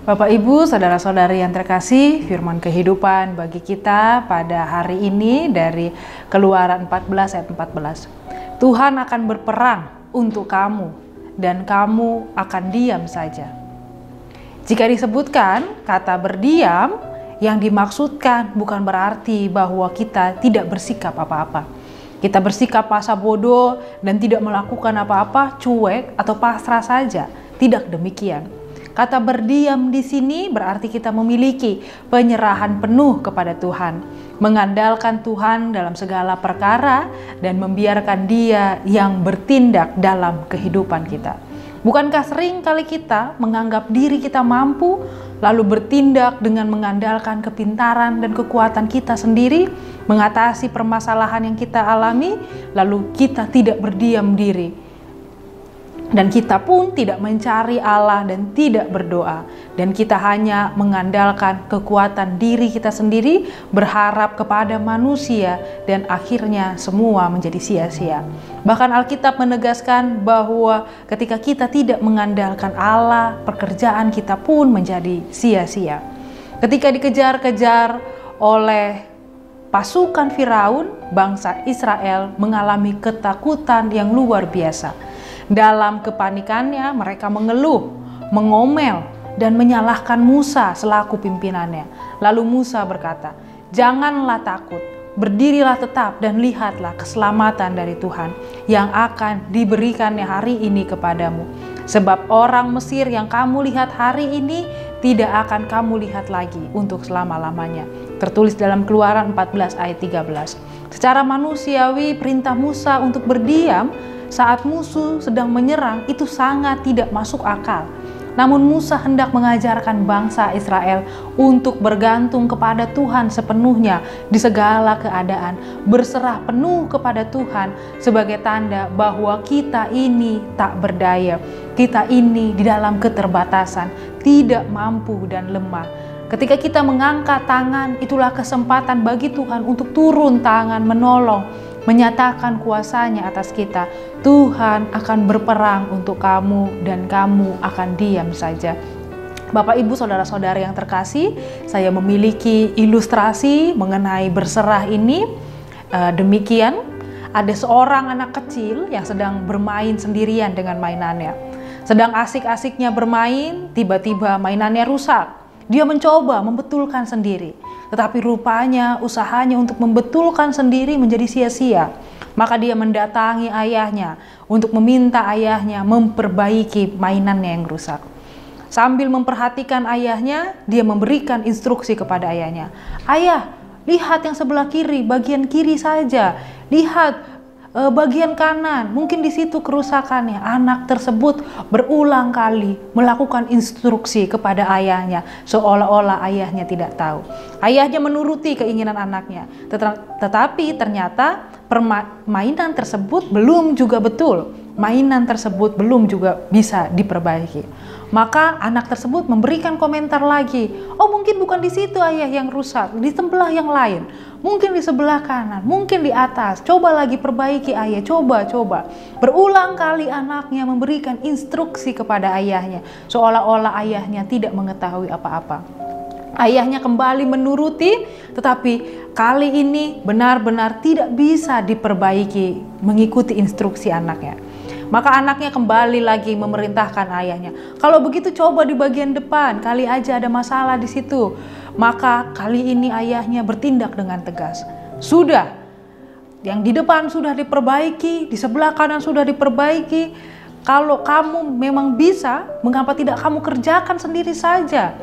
Bapak, Ibu, saudara-saudari yang terkasih, firman kehidupan bagi kita pada hari ini dari Keluaran 14 ayat 14. Tuhan akan berperang untuk kamu dan kamu akan diam saja. Jika disebutkan kata berdiam, yang dimaksudkan bukan berarti bahwa kita tidak bersikap apa-apa. Kita bersikap masa bodoh dan tidak melakukan apa-apa, cuek atau pasrah saja. Tidak demikian. Kata berdiam di sini berarti kita memiliki penyerahan penuh kepada Tuhan, mengandalkan Tuhan dalam segala perkara dan membiarkan Dia yang bertindak dalam kehidupan kita. Bukankah sering kali kita menganggap diri kita mampu, lalu bertindak dengan mengandalkan kepintaran dan kekuatan kita sendiri, mengatasi permasalahan yang kita alami, lalu kita tidak berdiam diri. Dan kita pun tidak mencari Allah dan tidak berdoa. Dan kita hanya mengandalkan kekuatan diri kita sendiri, berharap kepada manusia, dan akhirnya semua menjadi sia-sia. Bahkan Alkitab menegaskan bahwa ketika kita tidak mengandalkan Allah, pekerjaan kita pun menjadi sia-sia. Ketika dikejar-kejar oleh pasukan Firaun, bangsa Israel mengalami ketakutan yang luar biasa. Dalam kepanikannya mereka mengeluh, mengomel, dan menyalahkan Musa selaku pimpinannya. Lalu Musa berkata, "Janganlah takut, berdirilah tetap dan lihatlah keselamatan dari Tuhan yang akan diberikannya hari ini kepadamu. Sebab orang Mesir yang kamu lihat hari ini tidak akan kamu lihat lagi untuk selama-lamanya." Tertulis dalam Keluaran 14 ayat 13. Secara manusiawi perintah Musa untuk berdiam saat musuh sedang menyerang itu sangat tidak masuk akal. Namun Musa hendak mengajarkan bangsa Israel untuk bergantung kepada Tuhan sepenuhnya di segala keadaan, berserah penuh kepada Tuhan sebagai tanda bahwa kita ini tak berdaya, kita ini di dalam keterbatasan, tidak mampu dan lemah. Ketika kita mengangkat tangan, itulah kesempatan bagi Tuhan untuk turun tangan menolong, menyatakan kuasanya atas kita. Tuhan akan berperang untuk kamu dan kamu akan diam saja. Bapak, Ibu, saudara-saudari yang terkasih, saya memiliki ilustrasi mengenai berserah ini. Demikian, ada seorang anak kecil yang sedang bermain sendirian dengan mainannya. Sedang asik-asiknya bermain, tiba-tiba mainannya rusak. Dia mencoba membetulkan sendiri, tetapi rupanya usahanya untuk membetulkan sendiri menjadi sia-sia. Maka dia mendatangi ayahnya untuk meminta ayahnya memperbaiki mainannya yang rusak. Sambil memperhatikan ayahnya, dia memberikan instruksi kepada ayahnya. "Ayah, lihat yang sebelah kiri, bagian kiri saja. Lihat bagian kanan, mungkin di situ kerusakannya." Anak tersebut berulang kali melakukan instruksi kepada ayahnya, seolah-olah ayahnya tidak tahu. Ayahnya menuruti keinginan anaknya, tetapi ternyata permainan tersebut belum juga betul. Mainan tersebut belum juga bisa diperbaiki. Maka anak tersebut memberikan komentar lagi. "Oh, mungkin bukan di situ ayah yang rusak, di sebelah yang lain. Mungkin di sebelah kanan, mungkin di atas. Coba lagi perbaiki ayah, coba." Berulang kali anaknya memberikan instruksi kepada ayahnya, seolah-olah ayahnya tidak mengetahui apa-apa. Ayahnya kembali menuruti, tetapi kali ini benar-benar tidak bisa diperbaiki mengikuti instruksi anaknya. Maka anaknya kembali lagi memerintahkan ayahnya, "Kalau begitu coba di bagian depan, kali aja ada masalah di situ." Maka kali ini ayahnya bertindak dengan tegas. "Sudah, yang di depan sudah diperbaiki, di sebelah kanan sudah diperbaiki. Kalau kamu memang bisa, mengapa tidak kamu kerjakan sendiri saja?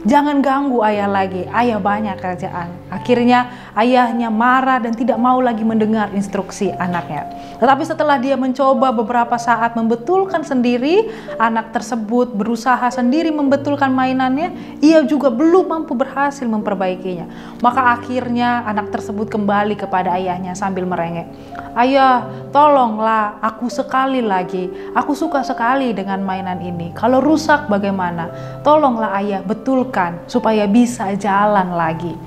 Jangan ganggu ayah lagi, ayah banyak kerjaan." Akhirnya ayahnya marah dan tidak mau lagi mendengar instruksi anaknya. Tetapi setelah dia mencoba beberapa saat membetulkan sendiri, anak tersebut berusaha sendiri membetulkan mainannya, ia juga belum mampu berhasil memperbaikinya. Maka akhirnya anak tersebut kembali kepada ayahnya sambil merengek, "Ayah, tolonglah aku sekali lagi. Aku suka sekali dengan mainan ini. Kalau rusak bagaimana? Tolonglah ayah betulkan supaya bisa jalan lagi."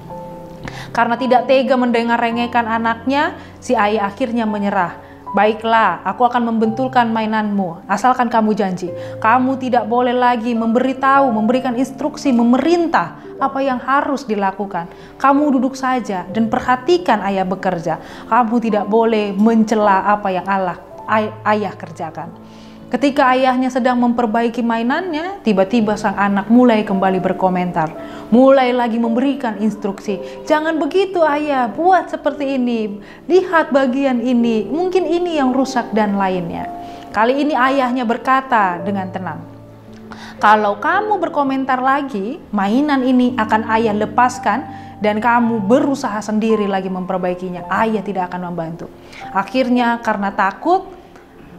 Karena tidak tega mendengar rengekan anaknya, si ayah akhirnya menyerah. Baiklah, aku akan membentulkan mainanmu, asalkan kamu janji. Kamu tidak boleh lagi memberikan instruksi, memerintah apa yang harus dilakukan. Kamu duduk saja dan perhatikan ayah bekerja. Kamu tidak boleh mencela apa yang ayah kerjakan. Ketika ayahnya sedang memperbaiki mainannya, tiba-tiba sang anak mulai kembali berkomentar. Mulai lagi memberikan instruksi. Jangan begitu ayah, buat seperti ini. Lihat bagian ini, mungkin ini yang rusak dan lainnya. Kali ini ayahnya berkata dengan tenang. Kalau kamu berkomentar lagi, mainan ini akan ayah lepaskan dan kamu berusaha sendiri lagi memperbaikinya. Ayah tidak akan membantu. Akhirnya karena takut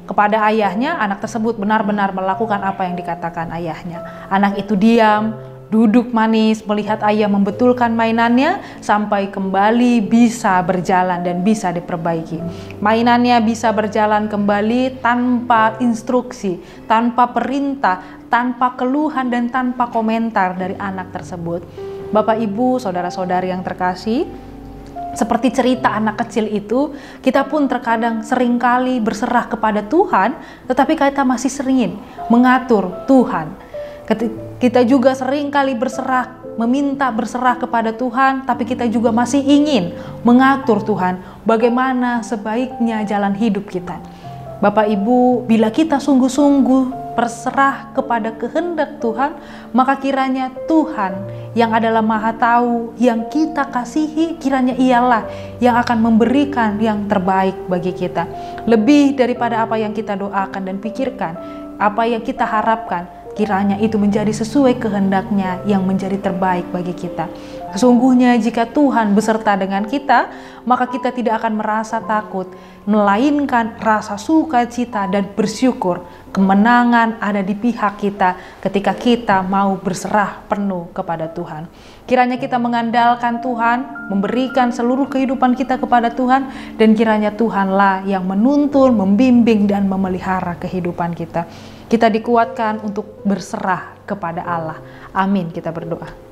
kepada ayahnya, anak tersebut benar-benar melakukan apa yang dikatakan ayahnya. Anak itu diam, duduk manis, melihat ayah membetulkan mainannya sampai kembali bisa berjalan dan bisa diperbaiki. Mainannya bisa berjalan kembali tanpa instruksi, tanpa perintah, tanpa keluhan dan tanpa komentar dari anak tersebut. Bapak, Ibu, saudara-saudari yang terkasih, seperti cerita anak kecil itu, kita pun terkadang seringkali berserah kepada Tuhan, tetapi kita masih sering mengatur Tuhan. Kita juga seringkali meminta berserah kepada Tuhan, tapi kita juga masih ingin mengatur Tuhan bagaimana sebaiknya jalan hidup kita. Bapak Ibu, bila kita sungguh-sungguh berserah kepada kehendak Tuhan, maka kiranya Tuhan yang adalah Maha Tahu, yang kita kasihi, kiranya ialah yang akan memberikan yang terbaik bagi kita. Lebih daripada apa yang kita doakan dan pikirkan, apa yang kita harapkan, kiranya itu menjadi sesuai kehendaknya yang menjadi terbaik bagi kita. Sesungguhnya jika Tuhan beserta dengan kita, maka kita tidak akan merasa takut, melainkan rasa sukacita dan bersyukur. Kemenangan ada di pihak kita ketika kita mau berserah penuh kepada Tuhan. Kiranya kita mengandalkan Tuhan, memberikan seluruh kehidupan kita kepada Tuhan, dan kiranya Tuhanlah yang menuntun, membimbing, dan memelihara kehidupan kita. Kita dikuatkan untuk berserah kepada Allah. Amin, kita berdoa.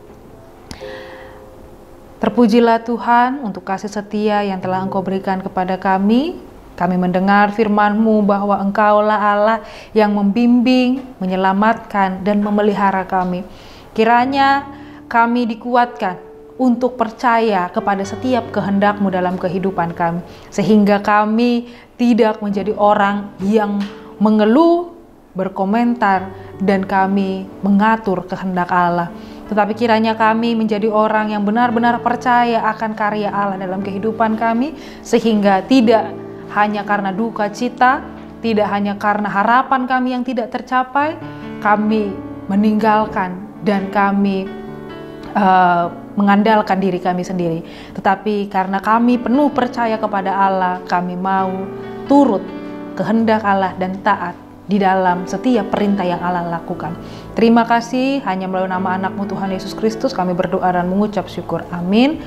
Terpujilah Tuhan untuk kasih setia yang telah Engkau berikan kepada kami. Kami mendengar firman-Mu bahwa Engkaulah Allah yang membimbing, menyelamatkan, dan memelihara kami. Kiranya kami dikuatkan untuk percaya kepada setiap kehendak-Mu dalam kehidupan kami. Sehingga kami tidak menjadi orang yang mengeluh, berkomentar, dan kami mengatur kehendak Allah. Tetapi kiranya kami menjadi orang yang benar-benar percaya akan karya Allah dalam kehidupan kami, sehingga tidak hanya karena duka cita, tidak hanya karena harapan kami yang tidak tercapai, kami meninggalkan dan kami mengandalkan diri kami sendiri. Tetapi karena kami penuh percaya kepada Allah, kami mau turut kehendak Allah dan taat di dalam setiap perintah yang Allah lakukan. Terima kasih, hanya melalui nama anak-Mu Tuhan Yesus Kristus kami berdoa dan mengucap syukur. Amin.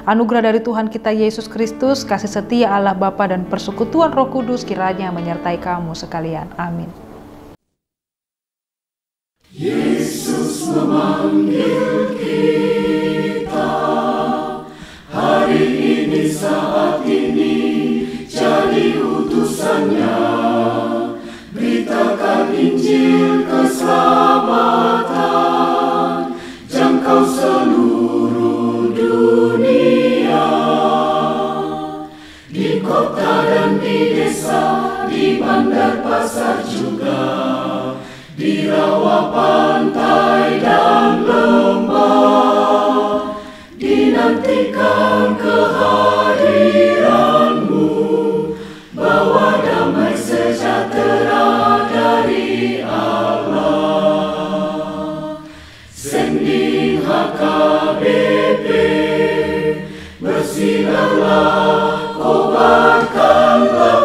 Anugerah dari Tuhan kita Yesus Kristus, kasih setia Allah Bapa dan persekutuan Roh Kudus kiranya menyertai kamu sekalian. Amin. Yesus memanggil kita hari ini, saat ini, jadi utusannya. Beritakan Injil keselamatan, jangkau seluruh dunia. Di kota dan di desa, di bandar pasar juga, di rawa pantai dan lembah, dinantikan kehadiran-Mu, bawa damai sejahtera dari Allah. Sending HKBP, bersinarlah, kobarkanlah,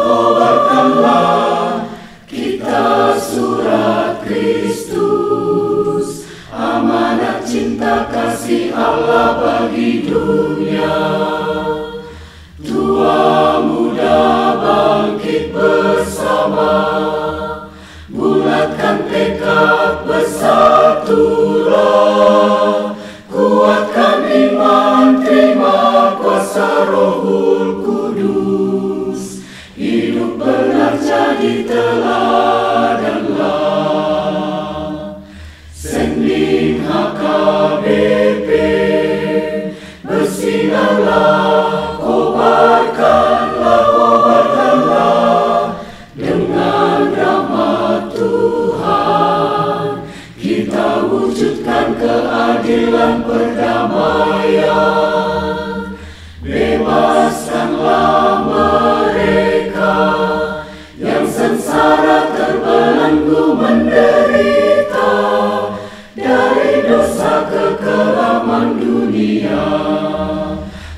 kita surat Kristus, amanat cinta kasih Allah bagi dunia. Tua muda bangkit bersama, bulatkan tekad, bersatulah, kuatkan iman, terima kuasa Rohul Kudus, hidup jadi teladanlah. Sending HKBP, bersinarlah, kobarkanlah dengan rahmat Tuhan. Kita wujudkan keadilan perdamaian. Bebaskanlah mereka yang sengsara terbelenggu menderita dari dosa kekelaman dunia.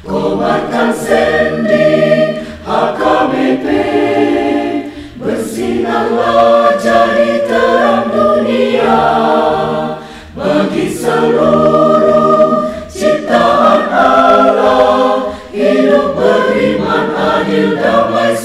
Kobarkan sending HKBP, bersinarlah jadi terang dunia bagi seluruh ciptaan Allah. Hidup beriman, adil, damai,